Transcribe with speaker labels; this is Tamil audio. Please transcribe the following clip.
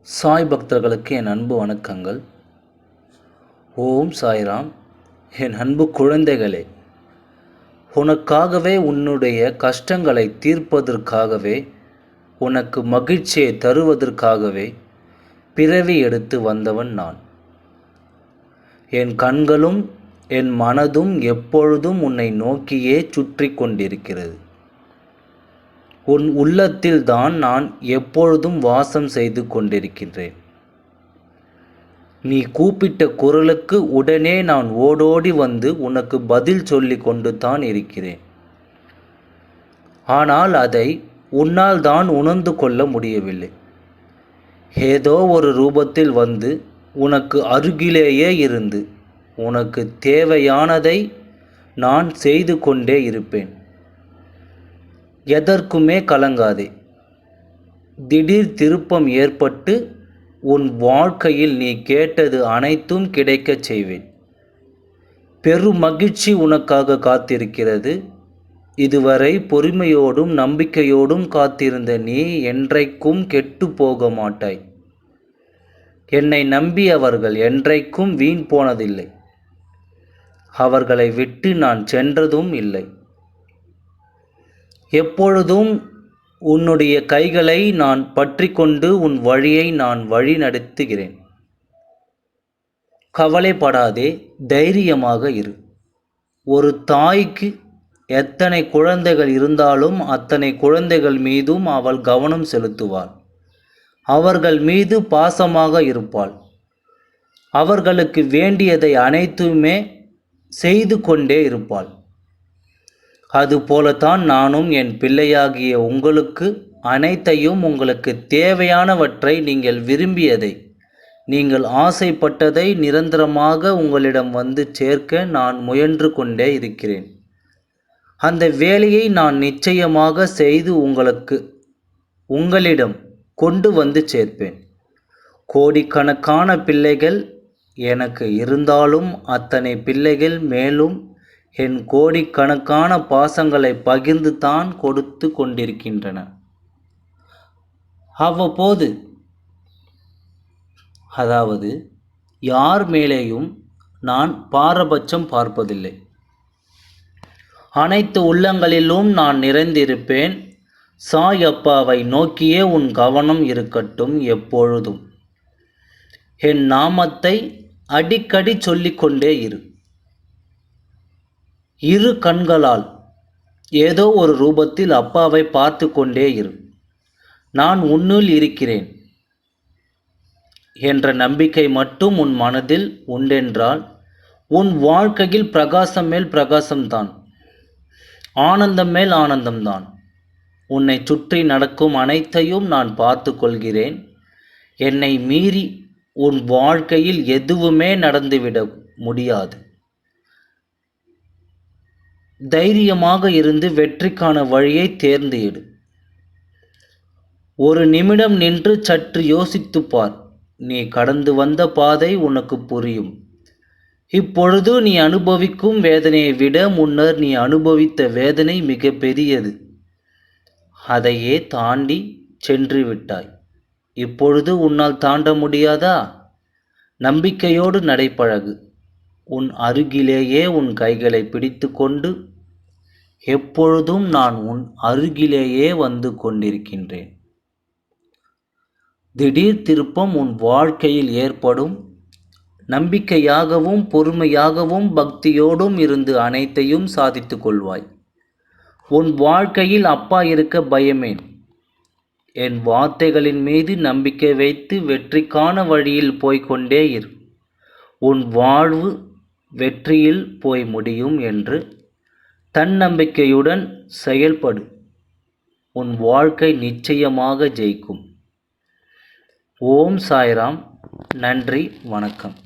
Speaker 1: சாய் பக்தர்களுக்கு என் அன்பு வணக்கங்கள். ஓம் சாய்ராம். என் அன்பு குழந்தைகளே, உனக்காகவே, உன்னுடைய கஷ்டங்களை தீர்ப்பதற்காகவே, உனக்கு மகிழ்ச்சியை தருவதற்காகவே பிறவி எடுத்து வந்தவன் நான். என் கண்களும் என் மனதும் எப்பொழுதும் உன்னை நோக்கியே சுற்றி கொண்டிருக்கிறது. உன் உள்ளத்தில் தான் நான் எப்பொழுதும் வாசம் செய்து கொண்டிருக்கின்றேன். நீ கூப்பிட்ட குரலுக்கு உடனே நான் ஓடோடி வந்து உனக்கு பதில் சொல்லி கொண்டு தான் இருக்கிறேன். ஆனால் அதை உன்னால் தான் உணர்ந்து கொள்ள முடியவில்லை. ஏதோ ஒரு ரூபத்தில் வந்து உனக்கு அருகிலேயே இருந்து உனக்கு தேவையானதை நான் செய்து கொண்டே இருப்பேன். எதற்குமே கலங்காதே. திடீர் திருப்பம் ஏற்பட்டு உன் வாழ்க்கையில் நீ கேட்டது அனைத்தும் கிடைக்கச் செய்வேன். பெரும் மகிழ்ச்சி உனக்காக காத்திருக்கிறது. இதுவரை பொறுமையோடும் நம்பிக்கையோடும் காத்திருந்த நீ என்றைக்கும் கெட்டு போக மாட்டாய். என்னை நம்பியவர்கள் என்றைக்கும் வீண் போனதில்லை. அவர்களை விட்டு நான் சென்றதும் இல்லை. எப்பொழுதும் உன்னுடைய கைகளை நான் பற்றி கொண்டு உன் வழியை நான் வழி நடத்துகிறேன். கவலைப்படாதே, தைரியமாக இரு. ஒரு தாய்க்கு எத்தனை குழந்தைகள் இருந்தாலும் அத்தனை குழந்தைகள் மீதும் அவள் கவனம் செலுத்துவாள். அவர்கள் மீது பாசமாக இருப்பாள். அவர்களுக்கு வேண்டியதை அனைத்துமே செய்து கொண்டே இருப்பாள். அதுபோலத்தான் நானும் என் பிள்ளையாகிய உங்களுக்கு அனைத்தையும், உங்களுக்கு தேவையானவற்றை, நீங்கள் விரும்பியதை, நீங்கள் ஆசைப்பட்டதை நிரந்தரமாக உங்களிடம் வந்து சேர்க்க நான் முயன்று கொண்டே இருக்கிறேன். அந்த வேலையை நான் நிச்சயமாக செய்து உங்களிடம் கொண்டு வந்து சேர்ப்பேன். கோடிக்கணக்கான பிள்ளைகள் எனக்கு இருந்தாலும் அத்தனை பிள்ளைகள் மேலும் என் கோடிக்கணக்கான பாசங்களை பகிர்ந்து தான் கொடுத்து கொண்டிருக்கின்றன. அவ்வப்போது, அதாவது யார் மேலேயும் நான் பாரபட்சம் பார்ப்பதில்லை. அனைத்து உள்ளங்களிலும் நான் நிறைந்திருப்பேன். சாய் அப்பாவை நோக்கியே உன் கவனம் இருக்கட்டும் எப்பொழுதும். என் நாமத்தை அடிக்கடி சொல்லிக்கொண்டே இரு கண்களால் ஏதோ ஒரு ரூபத்தில் அப்பாவை பார்த்து கொண்டே இரு. நான் உன்னுள் இருக்கிறேன் என்ற நம்பிக்கை மட்டும் உன் மனதில் உண்டென்றால் உன் வாழ்க்கையில் பிரகாசம் மேல் பிரகாசம்தான், ஆனந்தம் மேல் ஆனந்தம்தான். உன்னை சுற்றி நடக்கும் அனைத்தையும் நான் பார்த்து கொள்கிறேன். என்னை மீறி உன் வாழ்க்கையில் எதுவுமே நடந்துவிட முடியாது. தைரியமாக இருந்து வெற்றிக்கான வழியை தேர்ந்து எடு. ஒரு நிமிடம் நின்று சற்று யோசித்துப் பார். நீ கடந்து வந்த பாதை உனக்கு புரியும். இப்பொழுது நீ அனுபவிக்கும் வேதனையை விட முன்னர் நீ அனுபவித்த வேதனை மிக பெரியது. அதையே தாண்டி சென்று விட்டாய். இப்பொழுது உன்னால் தாண்ட முடியாதா? நம்பிக்கையோடு நடைபழகு. உன் அருகிலேயே உன் கைகளை பிடித்து கொண்டு எப்பொழுதும் நான் உன் அருகிலேயே வந்து கொண்டிருக்கின்றேன். திடீர் திருப்பம் உன் வாழ்க்கையில் ஏற்படும். நம்பிக்கையாகவும் பொறுமையாகவும் பக்தியோடும் இருந்து அனைத்தையும் சாதித்து கொள்வாய். உன் வாழ்க்கையில் அப்பா இருக்க பயமேன். என் வார்த்தைகளின் மீது நம்பிக்கை வைத்து வெற்றிக்கான வழியில் போய்கொண்டே இரு. உன் வாழ்வு வெற்றியில் போய் முடியும் என்று தன்னம்பிக்கையுடன் செயல்படு. உன் வாழ்க்கை நிச்சயமாக ஜெயிக்கும். ஓம் சாய்ராம். நன்றி, வணக்கம்.